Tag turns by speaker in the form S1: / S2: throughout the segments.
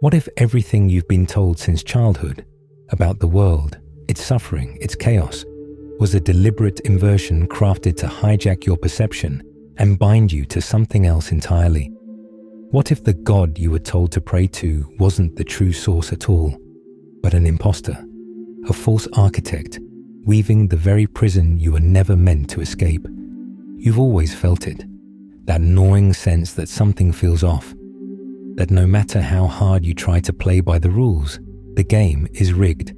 S1: What if everything you've been told since childhood about the world, its suffering, its chaos, was a deliberate inversion crafted to hijack your perception and bind you to something else entirely? What if the God you were told to pray to wasn't the true source at all, but an imposter, a false architect, weaving the very prison you were never meant to escape? You've always felt it, that gnawing sense that something feels off, that no matter how hard you try to play by the rules, the game is rigged,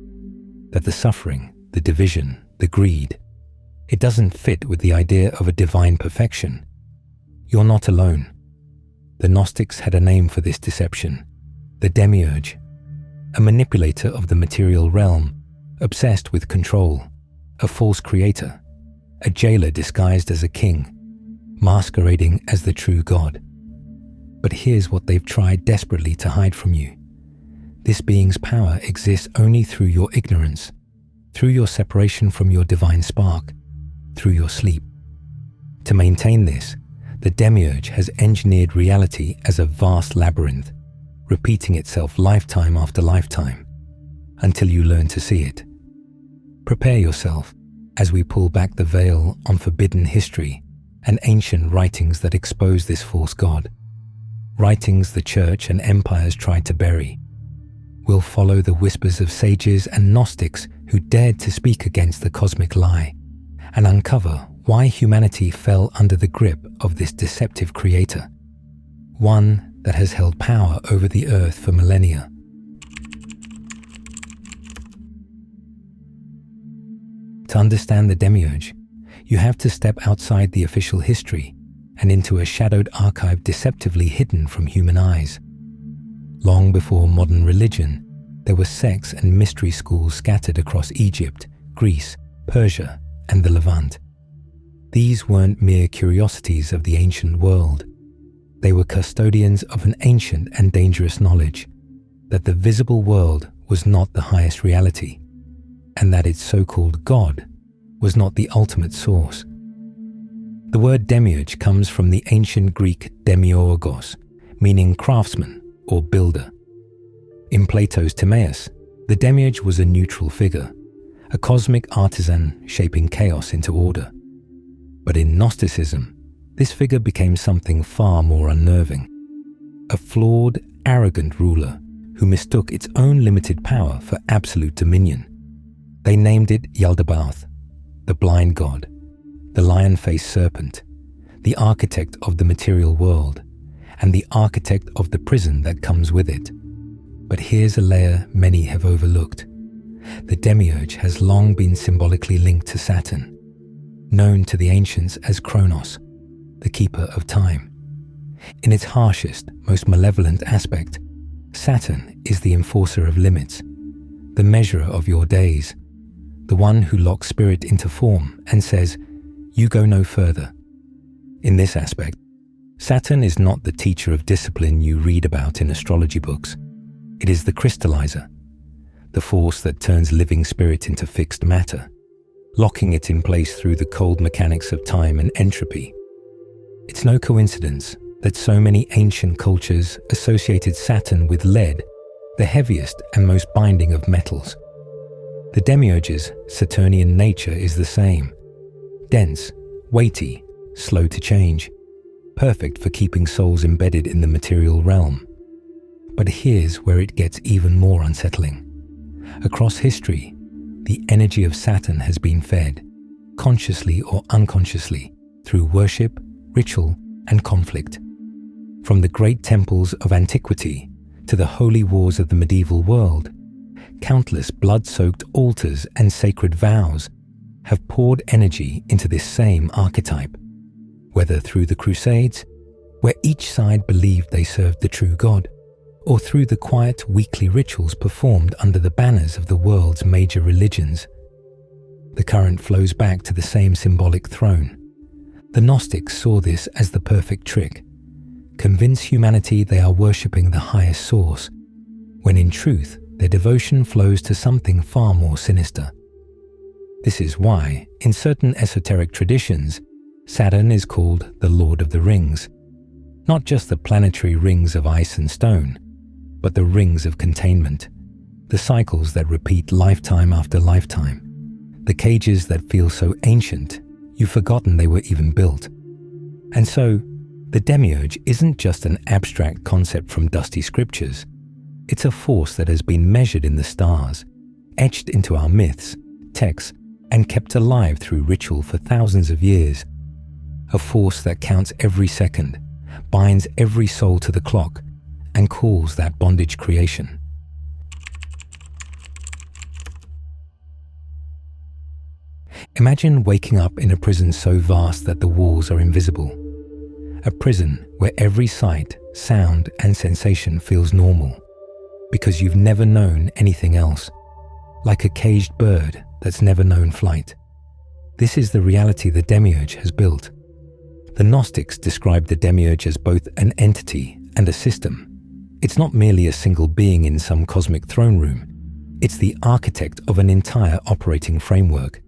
S1: that the suffering, the division, the greed, it doesn't fit with the idea of a divine perfection. You're not alone. The Gnostics had a name for this deception, the Demiurge, a manipulator of the material realm, obsessed with control, a false creator, a jailer disguised as a king, masquerading as the true God. But here's what they've tried desperately to hide from you. This being's power exists only through your ignorance, through your separation from your divine spark, through your sleep. To maintain this, the Demiurge has engineered reality as a vast labyrinth, repeating itself lifetime after lifetime, until you learn to see it. Prepare yourself as we pull back the veil on forbidden history and ancient writings that expose this false god, writings the church and empires tried to bury. We'll follow the whispers of sages and Gnostics who dared to speak against the cosmic lie, and uncover why humanity fell under the grip of this deceptive creator, one that has held power over the earth for millennia. To understand the Demiurge, you have to step outside the official history and into a shadowed archive deceptively hidden from human eyes. Long before modern religion, there were sects and mystery schools scattered across Egypt, Greece, Persia, and the Levant. These weren't mere curiosities of the ancient world. They were custodians of an ancient and dangerous knowledge that the visible world was not the highest reality, and that its so-called God was not the ultimate source. The word demiurge comes from the ancient Greek demiurgos, meaning craftsman or builder. In Plato's Timaeus, the demiurge was a neutral figure, a cosmic artisan shaping chaos into order. But in Gnosticism, this figure became something far more unnerving, a flawed, arrogant ruler who mistook its own limited power for absolute dominion. They named it Yaldabaoth, the blind god, the lion-faced serpent, the architect of the material world, and the architect of the prison that comes with it. But here's a layer many have overlooked. The demiurge has long been symbolically linked to Saturn, known to the ancients as Kronos, the keeper of time. In its harshest, most malevolent aspect, Saturn is the enforcer of limits, the measurer of your days, the one who locks spirit into form and says, "You go no further." In this aspect, Saturn is not the teacher of discipline you read about in astrology books. It is the crystallizer, the force that turns living spirit into fixed matter, locking it in place through the cold mechanics of time and entropy. It's no coincidence that so many ancient cultures associated Saturn with lead, the heaviest and most binding of metals. The demiurge's Saturnian nature is the same, dense, weighty, slow to change, perfect for keeping souls embedded in the material realm. But here's where it gets even more unsettling. Across history, the energy of Saturn has been fed, consciously or unconsciously, through worship, ritual, and conflict. From the great temples of antiquity to the holy wars of the medieval world, countless blood-soaked altars and sacred vows have poured energy into this same archetype, whether through the Crusades, where each side believed they served the true God, or through the quiet weekly rituals performed under the banners of the world's major religions. The current flows back to the same symbolic throne. The Gnostics saw this as the perfect trick: convince humanity they are worshipping the highest source, when in truth their devotion flows to something far more sinister. This is why, in certain esoteric traditions, Saturn is called the Lord of the Rings, not just the planetary rings of ice and stone, but the rings of containment, the cycles that repeat lifetime after lifetime, the cages that feel so ancient you've forgotten they were even built. And so, the Demiurge isn't just an abstract concept from dusty scriptures. It's a force that has been measured in the stars, etched into our myths, texts, and kept alive through ritual for thousands of years. A force that counts every second, binds every soul to the clock, and calls that bondage creation. Imagine waking up in a prison so vast that the walls are invisible. A prison where every sight, sound, and sensation feels normal, because you've never known anything else, like a caged bird that's never known flight. This is the reality the Demiurge has built. The Gnostics described the Demiurge as both an entity and a system. It's not merely a single being in some cosmic throne room. It's the architect of an entire operating framework.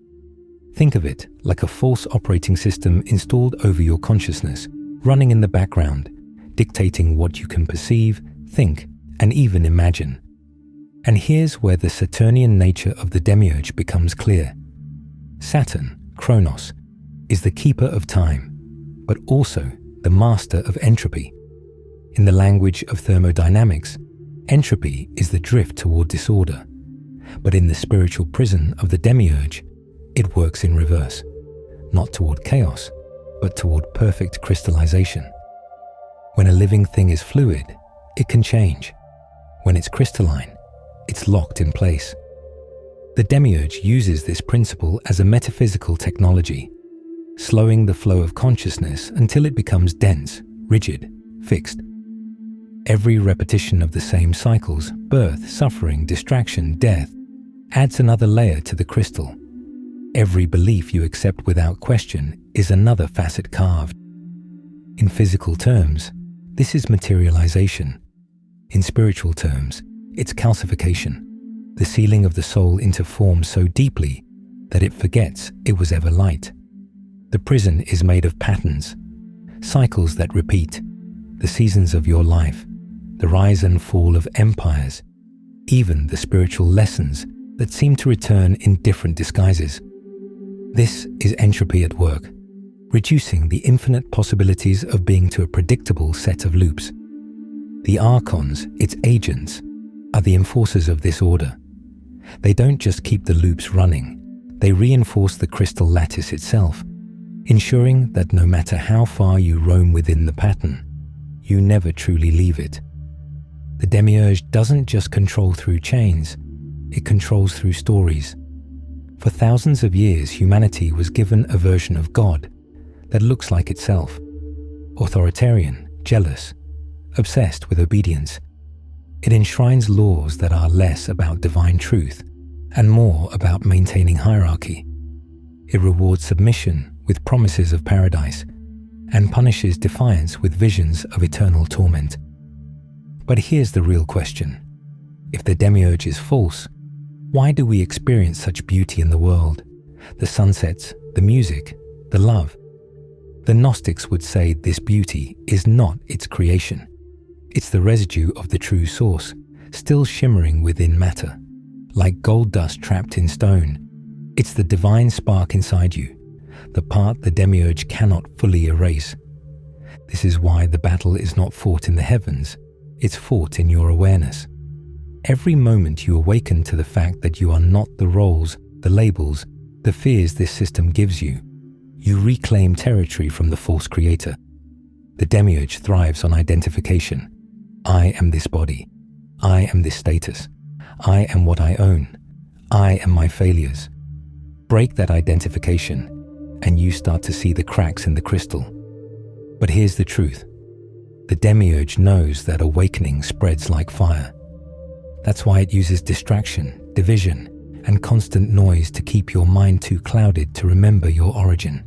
S1: Think of it like a false operating system installed over your consciousness, running in the background, dictating what you can perceive, think, and even imagine. And here's where the Saturnian nature of the Demiurge becomes clear. Saturn, Kronos, is the keeper of time, but also the master of entropy. In the language of thermodynamics, entropy is the drift toward disorder. But in the spiritual prison of the Demiurge, it works in reverse, not toward chaos, but toward perfect crystallization. When a living thing is fluid, it can change. When it's crystalline, it's locked in place. The Demiurge uses this principle as a metaphysical technology, slowing the flow of consciousness until it becomes dense, rigid, fixed. Every repetition of the same cycles, birth, suffering, distraction, death, adds another layer to the crystal. Every belief you accept without question is another facet carved. In physical terms, this is materialization. In spiritual terms, it's calcification, the sealing of the soul into form so deeply that it forgets it was ever light. The prison is made of patterns, cycles that repeat, the seasons of your life, the rise and fall of empires, even the spiritual lessons that seem to return in different disguises. This is entropy at work, reducing the infinite possibilities of being to a predictable set of loops. The Archons, its agents, are the enforcers of this order. They don't just keep the loops running, they reinforce the crystal lattice itself, ensuring that no matter how far you roam within the pattern, you never truly leave it. The Demiurge doesn't just control through chains, it controls through stories. For thousands of years, humanity was given a version of God that looks like itself, authoritarian, jealous, obsessed with obedience. It enshrines laws that are less about divine truth and more about maintaining hierarchy. It rewards submission with promises of paradise and punishes defiance with visions of eternal torment. But here's the real question. If the Demiurge is false, why do we experience such beauty in the world? The sunsets, the music, the love. The Gnostics would say this beauty is not its creation. It's the residue of the true source, still shimmering within matter. Like gold dust trapped in stone, it's the divine spark inside you, the part the Demiurge cannot fully erase. This is why the battle is not fought in the heavens, it's fought in your awareness. Every moment you awaken to the fact that you are not the roles, the labels, the fears this system gives you, you reclaim territory from the false creator. The Demiurge thrives on identification. I am this body. I am this status. I am what I own. I am my failures. Break that identification, and you start to see the cracks in the crystal. But here's the truth. The Demiurge knows that awakening spreads like fire. That's why it uses distraction, division, and constant noise to keep your mind too clouded to remember your origin.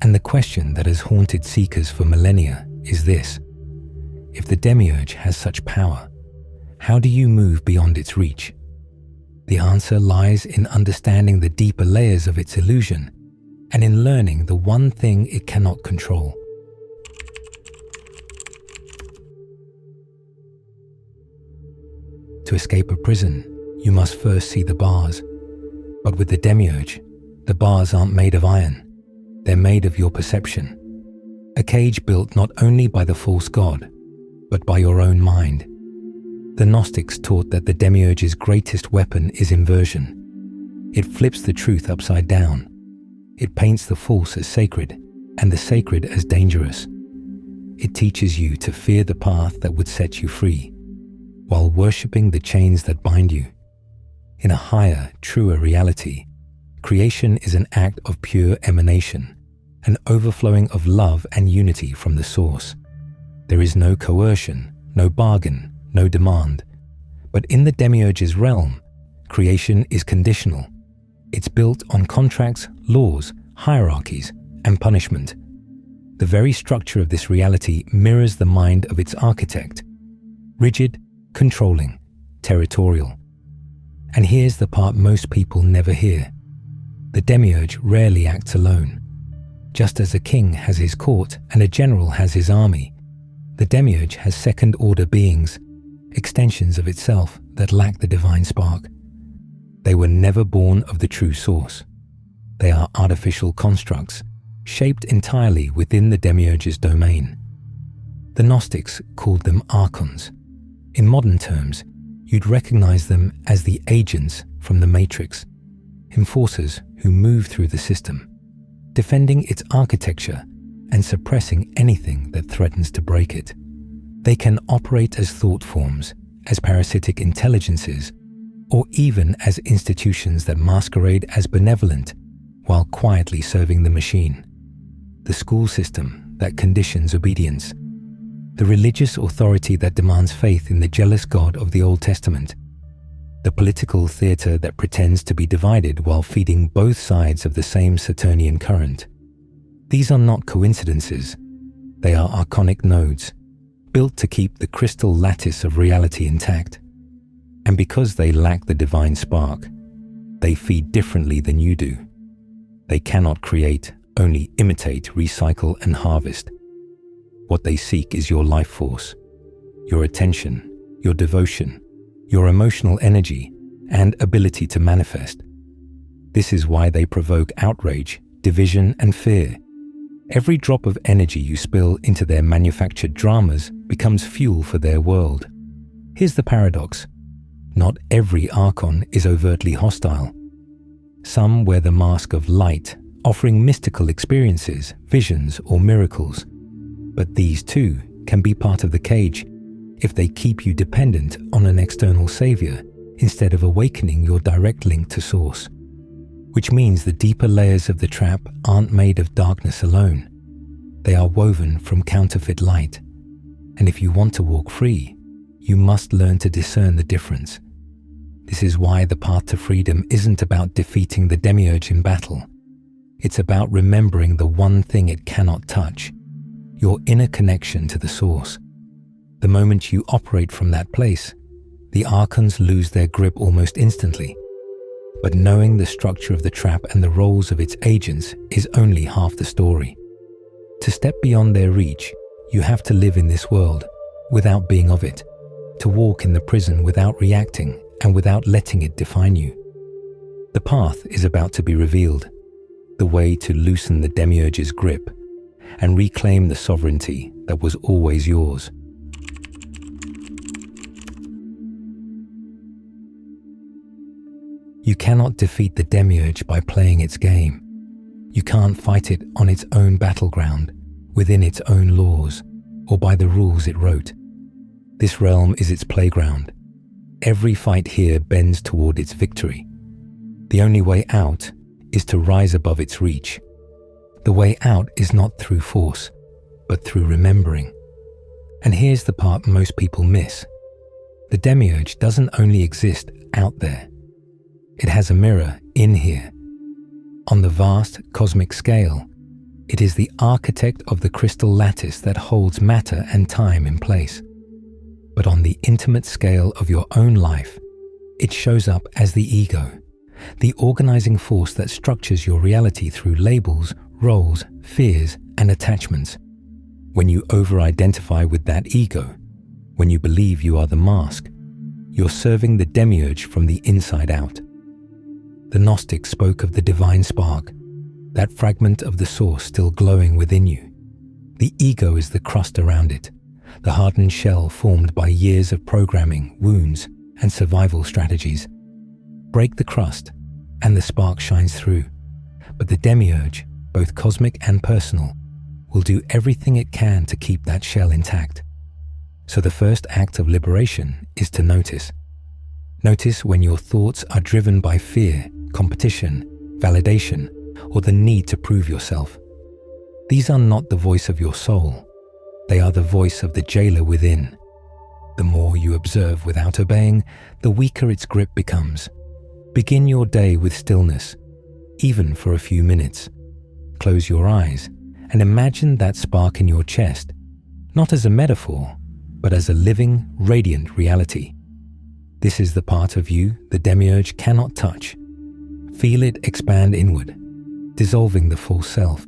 S1: And the question that has haunted seekers for millennia is this. If the Demiurge has such power, how do you move beyond its reach? The answer lies in understanding the deeper layers of its illusion and in learning the one thing it cannot control. To escape a prison, you must first see the bars. But with the Demiurge, the bars aren't made of iron. They're made of your perception. A cage built not only by the false god, but by your own mind. The Gnostics taught that the Demiurge's greatest weapon is inversion. It flips the truth upside down. It paints the false as sacred and the sacred as dangerous. It teaches you to fear the path that would set you free, while worshipping the chains that bind you. In a higher, truer reality, creation is an act of pure emanation, an overflowing of love and unity from the source. There is no coercion, no bargain, no demand. But in the Demiurge's realm, creation is conditional. It's built on contracts, laws, hierarchies, and punishment. The very structure of this reality mirrors the mind of its architect: rigid, controlling, territorial. And here's the part most people never hear. The Demiurge rarely acts alone. Just as a king has his court and a general has his army, the Demiurge has second-order beings, extensions of itself that lack the divine spark. They were never born of the true source. They are artificial constructs, shaped entirely within the Demiurge's domain. The Gnostics called them Archons. In modern terms, you'd recognize them as the agents from the Matrix, enforcers who move through the system, defending its architecture and suppressing anything that threatens to break it. They can operate as thought forms, as parasitic intelligences, or even as institutions that masquerade as benevolent while quietly serving the machine. The school system that conditions obedience, the religious authority that demands faith in the jealous God of the Old Testament, the political theater that pretends to be divided while feeding both sides of the same Saturnian current. These are not coincidences. They are archonic nodes, built to keep the crystal lattice of reality intact. And because they lack the divine spark, they feed differently than you do. They cannot create, only imitate, recycle, and harvest. What they seek is your life force, your attention, your devotion, your emotional energy, and ability to manifest. This is why they provoke outrage, division, and fear. Every drop of energy you spill into their manufactured dramas becomes fuel for their world. Here's the paradox. Not every Archon is overtly hostile. Some wear the mask of light, offering mystical experiences, visions, or miracles. But these too can be part of the cage if they keep you dependent on an external savior instead of awakening your direct link to source. Which means the deeper layers of the trap aren't made of darkness alone. They are woven from counterfeit light. And if you want to walk free, you must learn to discern the difference. This is why the path to freedom isn't about defeating the Demiurge in battle. It's about remembering the one thing it cannot touch: your inner connection to the source. The moment you operate from that place, the Archons lose their grip almost instantly. But knowing the structure of the trap and the roles of its agents is only half the story. To step beyond their reach, you have to live in this world without being of it, to walk in the prison without reacting and without letting it define you. The path is about to be revealed, the way to loosen the Demiurge's grip and reclaim the sovereignty that was always yours. You cannot defeat the Demiurge by playing its game. You can't fight it on its own battleground, within its own laws, or by the rules it wrote. This realm is its playground. Every fight here bends toward its victory. The only way out is to rise above its reach. The way out is not through force, but through remembering. And here's the part most people miss. The Demiurge doesn't only exist out there. It has a mirror in here. On the vast cosmic scale, it is the architect of the crystal lattice that holds matter and time in place. But on the intimate scale of your own life, it shows up as the ego, the organizing force that structures your reality through labels, roles, fears, and attachments. When you over-identify with that ego, when you believe you are the mask, you're serving the Demiurge from the inside out. The Gnostics spoke of the divine spark, that fragment of the source still glowing within you. The ego is the crust around it, the hardened shell formed by years of programming, wounds, and survival strategies. Break the crust, and the spark shines through. But the Demiurge, both cosmic and personal, will do everything it can to keep that shell intact. So the first act of liberation is to notice. Notice when your thoughts are driven by fear, competition, validation, or the need to prove yourself. These are not the voice of your soul. They are the voice of the jailer within. The more you observe without obeying, the weaker its grip becomes. Begin your day with stillness, even for a few minutes. Close your eyes and imagine that spark in your chest, not as a metaphor, but as a living, radiant reality. This is the part of you the Demiurge cannot touch. Feel it expand inward, dissolving the false self,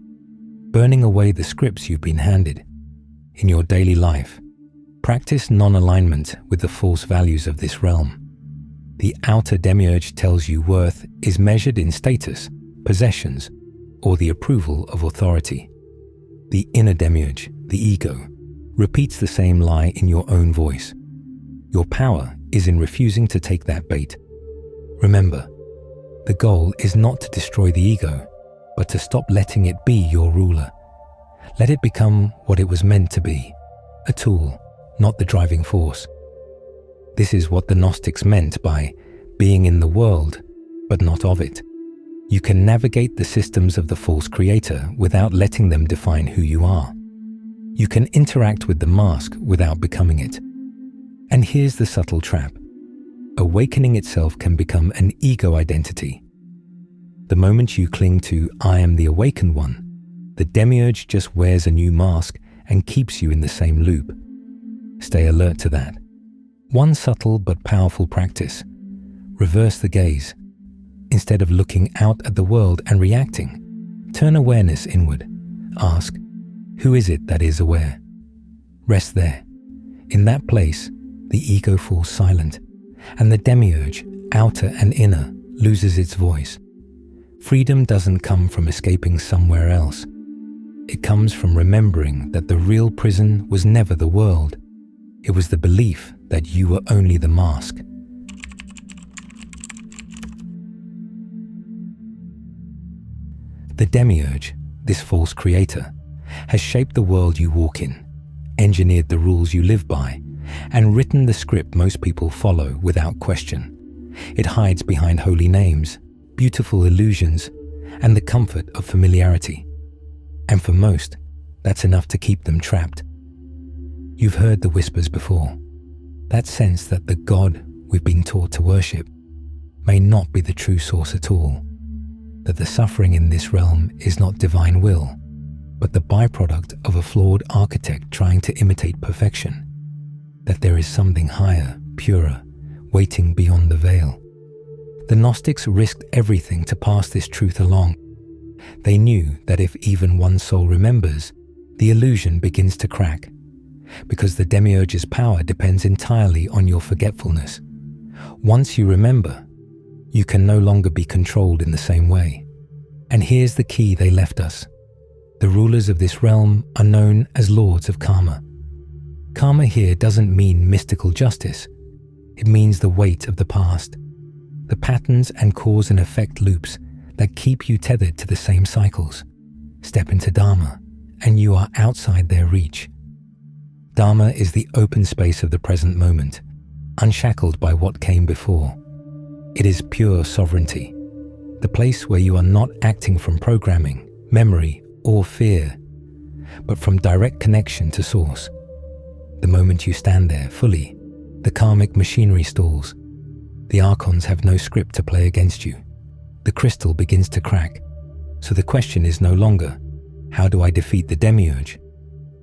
S1: burning away the scripts you've been handed. In your daily life, practice non-alignment with the false values of this realm. The outer Demiurge tells you worth is measured in status, possessions, or the approval of authority. The inner Demiurge, the ego, repeats the same lie in your own voice. Your power is in refusing to take that bait. Remember, the goal is not to destroy the ego, but to stop letting it be your ruler. Let it become what it was meant to be, a tool, not the driving force. This is what the Gnostics meant by being in the world, but not of it. You can navigate the systems of the false creator without letting them define who you are. You can interact with the mask without becoming it. And here's the subtle trap. Awakening itself can become an ego identity. The moment you cling to "I am the awakened one," the Demiurge just wears a new mask and keeps you in the same loop. Stay alert to that. One subtle but powerful practice. Reverse the gaze. Instead of looking out at the world and reacting, turn awareness inward. Ask, who is it that is aware? Rest there. In that place, the ego falls silent, and the Demiurge, outer and inner, loses its voice. Freedom doesn't come from escaping somewhere else. It comes from remembering that the real prison was never the world. It was the belief that you were only the mask. The Demiurge, this false creator, has shaped the world you walk in, engineered the rules you live by, and written the script most people follow without question. It hides behind holy names, beautiful illusions, and the comfort of familiarity. And for most, that's enough to keep them trapped. You've heard the whispers before. That sense that the God we've been taught to worship may not be the true source at all. That the suffering in this realm is not divine will, but the byproduct of a flawed architect trying to imitate perfection. That there is something higher, purer, waiting beyond the veil. The Gnostics risked everything to pass this truth along. They knew that if even one soul remembers, the illusion begins to crack, because the Demiurge's power depends entirely on your forgetfulness. Once you remember, you can no longer be controlled in the same way. And here's the key they left us. The rulers of this realm are known as lords of karma. Karma here doesn't mean mystical justice. It means the weight of the past, the patterns and cause and effect loops that keep you tethered to the same cycles. Step into dharma, and you are outside their reach. Dharma is the open space of the present moment, unshackled by what came before. It is pure sovereignty, the place where you are not acting from programming, memory, or fear, but from direct connection to source. The moment you stand there fully, the karmic machinery stalls. The Archons have no script to play against you. The crystal begins to crack. So the question is no longer, how do I defeat the Demiurge?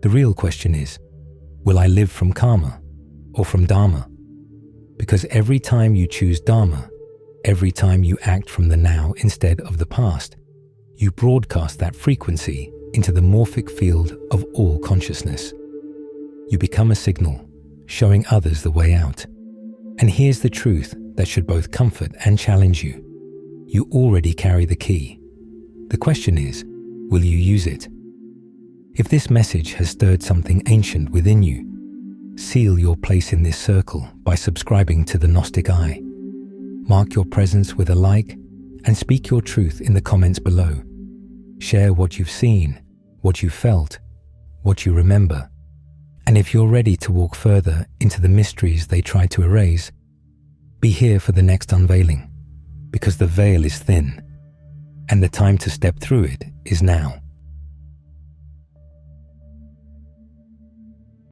S1: The real question is, will I live from karma or from dharma? Because every time you choose dharma, every time you act from the now instead of the past, you broadcast that frequency into the morphic field of all consciousness. You become a signal, showing others the way out. And here's the truth that should both comfort and challenge you. You already carry the key. The question is, will you use it? If this message has stirred something ancient within you, seal your place in this circle by subscribing to the Gnostic Eye. Mark your presence with a like and speak your truth in the comments below. Share what you've seen, what you felt, what you remember. And if you're ready to walk further into the mysteries they tried to erase, be here for the next unveiling, because the veil is thin, and the time to step through it is now.